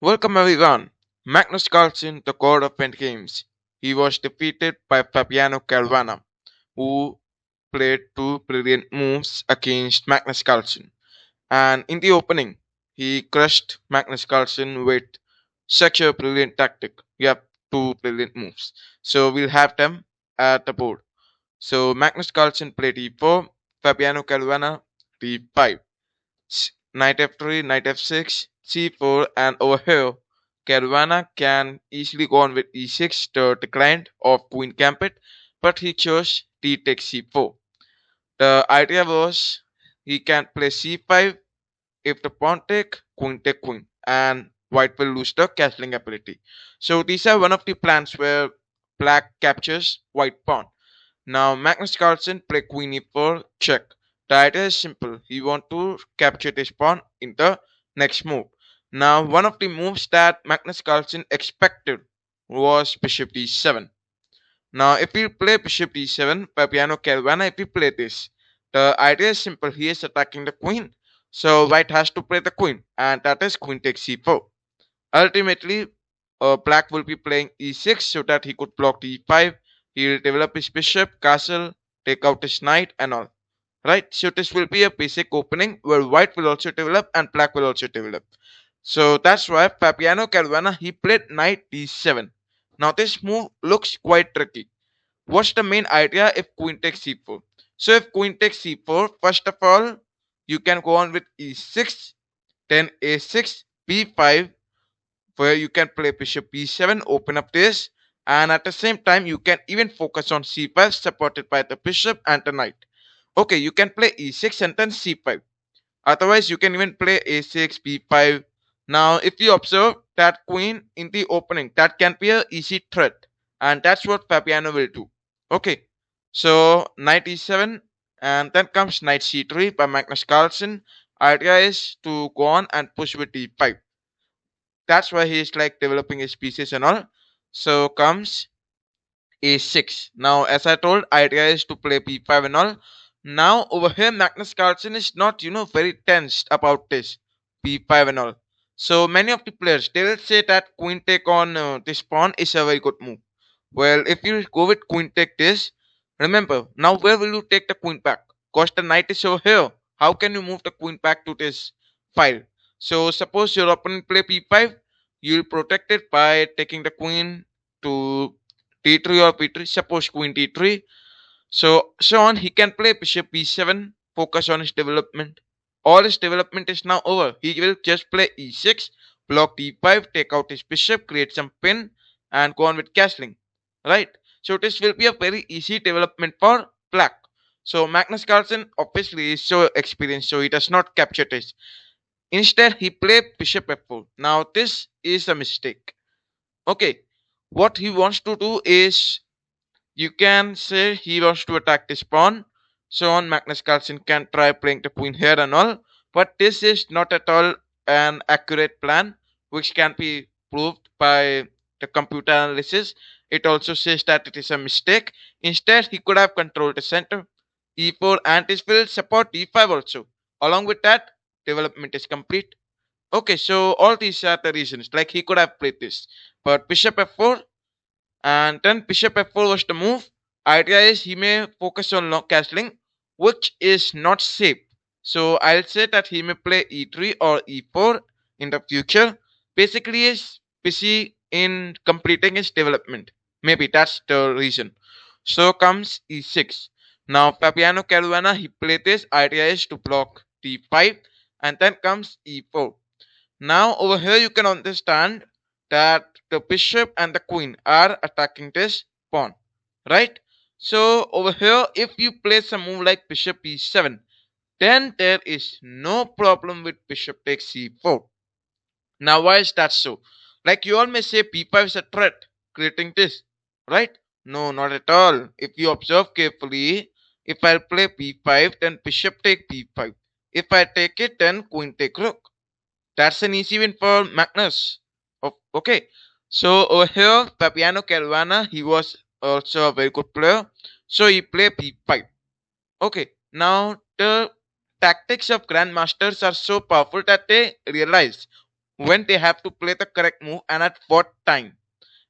Welcome everyone. Magnus Carlsen, the god of endgames. He was defeated by Fabiano Caruana, who played two brilliant moves against Magnus Carlsen. And in the opening, he crushed Magnus Carlsen with such a brilliant tactic. Yep, two brilliant moves. So we'll have them at the board. So Magnus Carlsen played e4, Fabiano Caruana d5. Knight f3, knight f6, c4, and over here, Caruana can easily go on with e6 to decline of queen gambit, but he chose d takes c4. The idea was he can play c5 if the pawn take queen, and white will lose the castling ability. So these are one of the plans where black captures white pawn. Now Magnus Carlsen play queen e4 check. The idea is simple. He want to capture this pawn in the next move. Now one of the moves that Magnus Carlsen expected was bishop d7. Now if we play bishop d7, Fabiano Caruana, if we play this, the idea is simple. He is attacking the queen. So white has to play the queen, and that is queen takes c4. Ultimately, black will be playing e6 so that he could block d5. He will develop his bishop, castle, take out his knight, and all. Right? So this will be a basic opening where white will also develop and black will also develop. So that's why Fabiano Caruana he played knight d7. Now this move looks quite tricky. What's the main idea if queen takes c4? So if queen takes c4, first of all, you can go on with e6, then a6, b5, where you can play bishop b7, open up this, and at the same time you can even focus on c5 supported by the bishop and the knight. Okay, you can play e6 and then c5. Otherwise, you can even play a6, b5. Now, if you observe that queen in the opening, that can be a easy threat, and that's what Fabiano will do. Okay, so knight e7, and then comes knight c3 by Magnus Carlsen. Idea is to go on and push with d5. That's why he is like developing his pieces and all. So comes a6. Now, as I told, idea is to play b5 and all. Now, over here, Magnus Carlsen is not, very tensed about this b5 and all. So, many of the players, they will say that queen take on this pawn is a very good move. Well, if you go with queen take this, remember, now where will you take the queen back? Because the knight is over here. How can you move the queen back to this file? So, suppose your opponent play b5, you will protect it by taking the queen to d3 or b3. Suppose queen d3. So on, he can play bishop b7, focus on his development. All his development is now over. He will just play e6, block d5, take out his bishop, create some pin, and go on with castling. Right? So this will be a very easy development for black. So Magnus Carlsen obviously is so experienced, so he does not capture this. Instead, he played bishop f4. Now this is a mistake. Okay, what he wants to do is, you can say he wants to attack this pawn. So on, Magnus Carlsen can try playing the queen here and all. But this is not at all an accurate plan, which can be proved by the computer analysis. It also says that it is a mistake. Instead, he could have controlled the center, e4, and this will support d5 also. Along with that, development is complete. Okay, so all these are the reasons. Like he could have played this. But bishop f4, and then bishop f4 was the move. Idea is he may focus on long castling, which is not safe. So I'll say that he may play e3 or e4 in the future. Basically, is busy in completing his development. Maybe that's the reason. So comes e6. Now Fabiano Caruana he played this. Idea is to block d5, and then comes e4. Now over here you can understand that the bishop and the queen are attacking this pawn, right? So over here, if you place a move like bishop e7, then there is no problem with bishop takes c4. Now why is that so? Like you all may say b5 is a threat, creating this, right? No, not at all. If you observe carefully, if I play b5, then bishop take b5. If I take it, then queen take rook. That's an easy win for Magnus. Okay, so over here, Fabiano Caruana, he was also a very good player. So he played b5. Okay, now the tactics of grandmasters are so powerful that they realize when they have to play the correct move and at what time.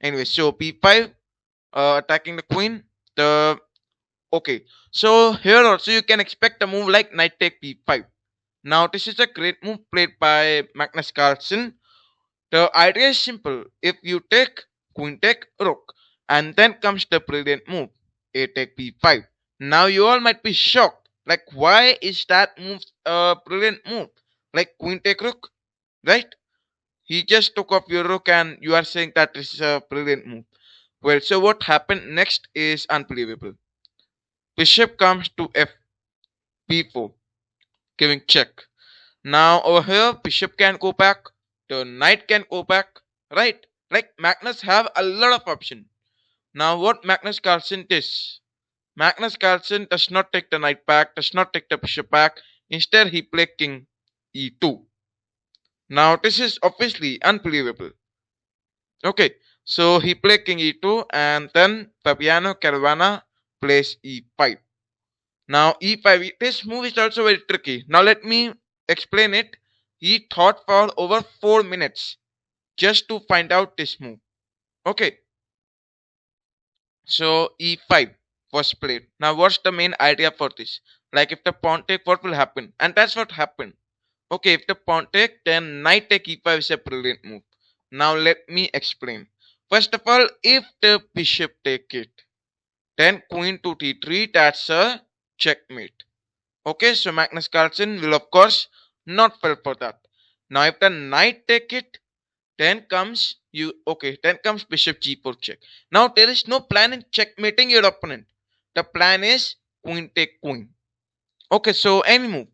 Anyway, so b5, attacking the queen. The Okay, so here also you can expect a move like knight take b5. Now this is a great move played by Magnus Carlsen. The idea is simple. If you take queen take rook, and then comes the brilliant move a take b5. Now you all might be shocked. Like, why is that move a brilliant move? Like queen take rook, right? He just took off your rook, and you are saying that this is a brilliant move. Well, so what happened next is unbelievable. Bishop comes to f b4, giving check. Now over here, bishop can go back, the knight can go back, right? Like Magnus have a lot of option. Now what Magnus Carlsen does? Magnus Carlsen does not take the knight back, does not take the bishop back. Instead, he play king e2. Now this is obviously unbelievable. Okay, so he play king e2, and then Fabiano Caruana plays e5. Now e5, this move is also very tricky. Now let me explain it. He thought for over 4 minutes just to find out this move. Okay, so e5 was played. Now what's the main idea for this? Like if the pawn take, what will happen? And that's what happened. Okay, if the pawn take, then knight take e5 is a brilliant move. Now let me explain. First of all, if the bishop take it, then queen to t3, that's a checkmate. Okay, so Magnus Carlsen will of course not fall for that. Now if the knight take it, then comes bishop g4 check. Now there is no plan in checkmating your opponent. The plan is queen take queen. Okay, so any move.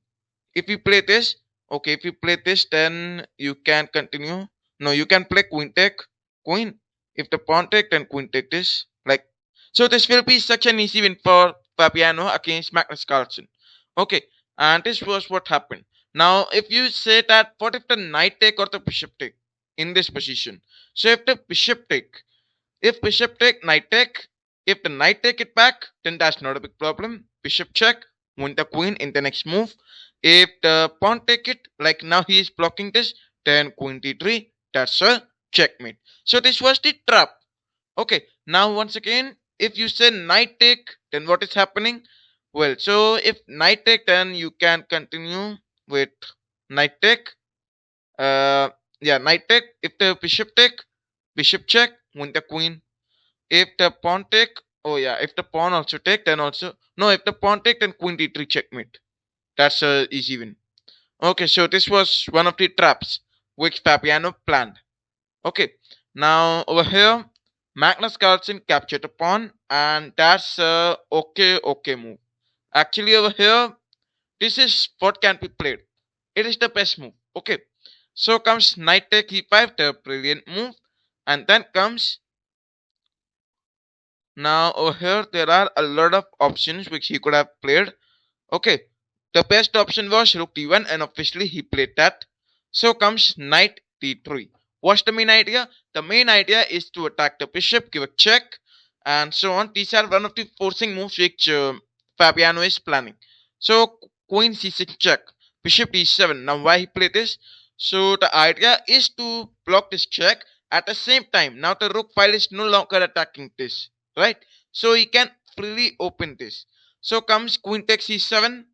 If you play this, okay, if you play this, then you can continue. No, you can play queen take queen. If the pawn take, then queen take this. Like, so this will be such an easy win for Fabiano against Magnus Carlsen. Okay, and this was what happened. Now, if you say that, what if the knight take or the bishop take in this position? So if the bishop take, if bishop take, knight take, if the knight take it back, then that's not a big problem. Bishop check, win the queen in the next move. If the pawn take it, like now he is blocking this, then queen d3, that's a checkmate. So this was the trap. Okay, now once again, if you say knight take, then what is happening? Well, so if knight take, then you can continue with knight take. Uh, yeah, knight take. If the bishop take, bishop check, win the queen. If the pawn take, oh yeah, if the pawn also take, then also no. If the pawn take, then queen d3 checkmate. That's a easy win. Okay, so this was one of the traps which Fabiano planned. Okay, now over here, Magnus Carlsen captured the pawn, and that's a okay move. Actually, over here, this is what can be played. It is the best move. Okay, so comes knight take e5, the brilliant move, and then comes now over here there are a lot of options which he could have played. Okay, the best option was rook d1, and obviously he played that. So comes knight d3. What's the main idea? The main idea is to attack the bishop, give a check, and so on. These are one of the forcing moves which Fabiano is planning. So queen c6 check, bishop d7. Now why he played this? So the idea is to block this check at the same time. Now the rook file is no longer attacking this, right? So he can freely open this. So comes queen takes c7.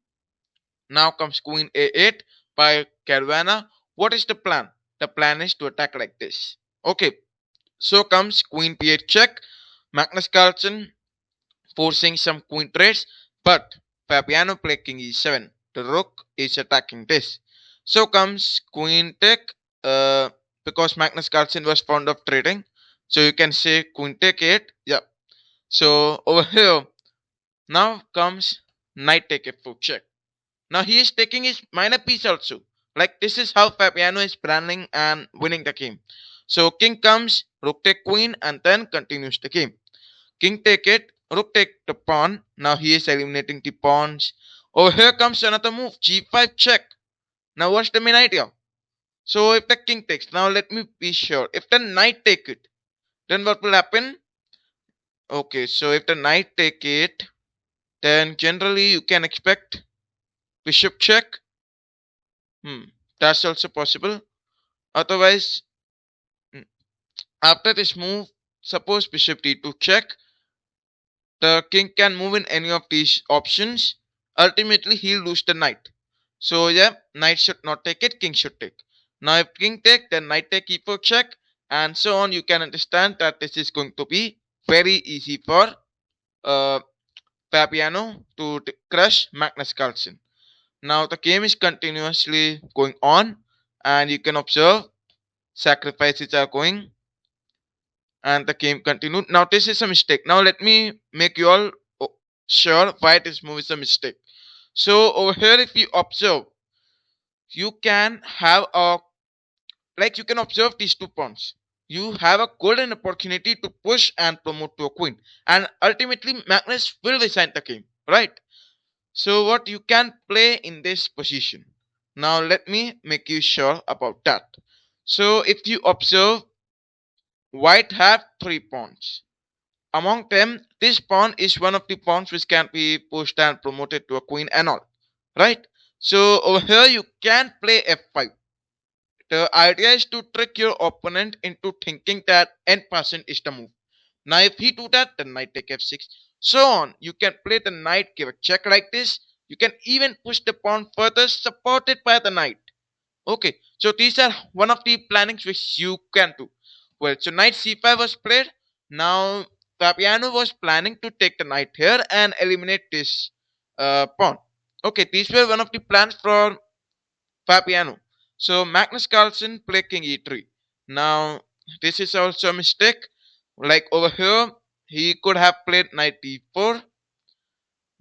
Now comes queen a8 by Caruana. What is the plan? The plan is to attack like this. Okay. So comes queen b8 check. Magnus Carlsen forcing some queen trades, but Fabiano play king e7. The rook is attacking this. So comes queen take. Because Magnus Carlsen was fond of trading, so you can say queen take 8. Yeah. So over here, now comes knight take f4 check. Now he is taking his minor piece also. Like this is how Fabiano is planning and winning the game. So king comes, rook take queen, and then continues the game. King take it, rook take the pawn. Now he is eliminating the pawns. Oh, here comes another move, g5 check. Now what's the main idea? So if the king takes, now let me be sure. If the knight take it, then what will happen? Okay, so if the knight take it, then generally you can expect bishop check. That's also possible. Otherwise, mm, after this move, suppose bishop d2 check, the king can move in any of these options. Ultimately, he'll lose the knight. So yeah, knight should not take it, king should take. Now if king take, then knight take e4 check, and so on. You can understand that this is going to be very easy for uh, Fabiano to crush Magnus Carlsen. Now the game is continuously going on, and you can observe sacrifices are going, and the game continued. Now this is a mistake. Now let me make you all sure why this move is a mistake. So over here, if you observe, you can have a, like, you can observe these two pawns. You have a golden opportunity to push and promote to a queen, and ultimately Magnus will resign the game, right? So what you can play in this position. Now let me make you sure about that. So if you observe, white have three pawns. Among them, this pawn is one of the pawns which can be pushed and promoted to a queen and all, right? So over here you can play f5. The idea is to trick your opponent into thinking that n percent is the move. Now if he do that, then knight take f6. So on. You can play the knight, give a check like this. You can even push the pawn further, supported by the knight. Okay, so these are one of the plannings which you can do. Well, so knight c5 was played. Now Fabiano was planning to take the knight here and eliminate this pawn. Okay, these were one of the plans for Fabiano. So Magnus Carlsen played king e3. Now this is also a mistake. Like over here, he could have played knight e4.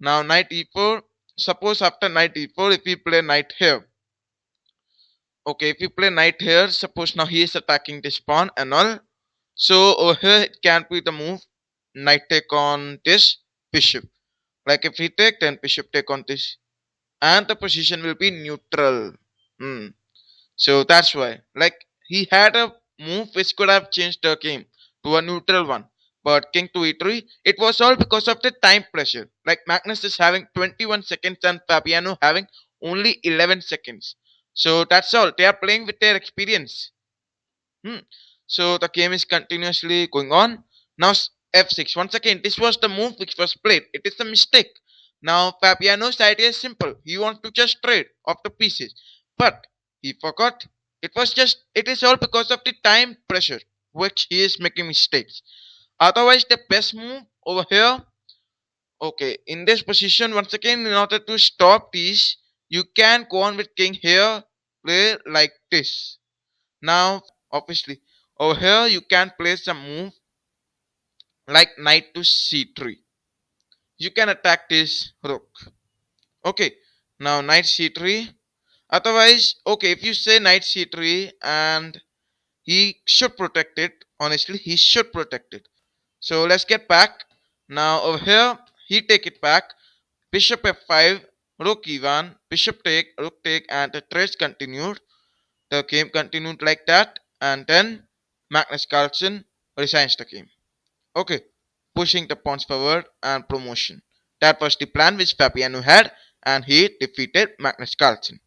Now knight e4. Suppose after knight e4, if he play knight here. Okay, if you play knight here, suppose now he is attacking this pawn and all. So over here it can be the move knight take on this bishop. Like if he take, then bishop take on this, and the position will be neutral. Hmm. So that's why, like, he had a move which could have changed the game to a neutral one. But king to e3, it was all because of the time pressure. Like Magnus is having 21 seconds and Fabiano having only 11 seconds. So that's all. They are playing with their experience. Hmm. So the game is continuously going on. Now f6. Once again, this was the move which was played. It is a mistake. Now Fabiano's idea is simple. He wants to just trade off the pieces. But he forgot. It is all because of the time pressure which he is making mistakes. Otherwise, the best move over here. Okay, in this position, once again, in order to stop these, you can go on with king here, play like this. Now, obviously, over here you can play some move like knight to c3. You can attack this rook. Okay, now knight c3. Otherwise, okay, if you say knight c3 and he should protect it, honestly, he should protect it. So let's get back. Now over here, he take it back. Bishop f5, rook e1, bishop take, rook take, and the trades continued. The game continued like that, and then Magnus Carlsen resigns the game. Okay, pushing the pawns forward and promotion. That was the plan which Fabiano had, and he defeated Magnus Carlsen.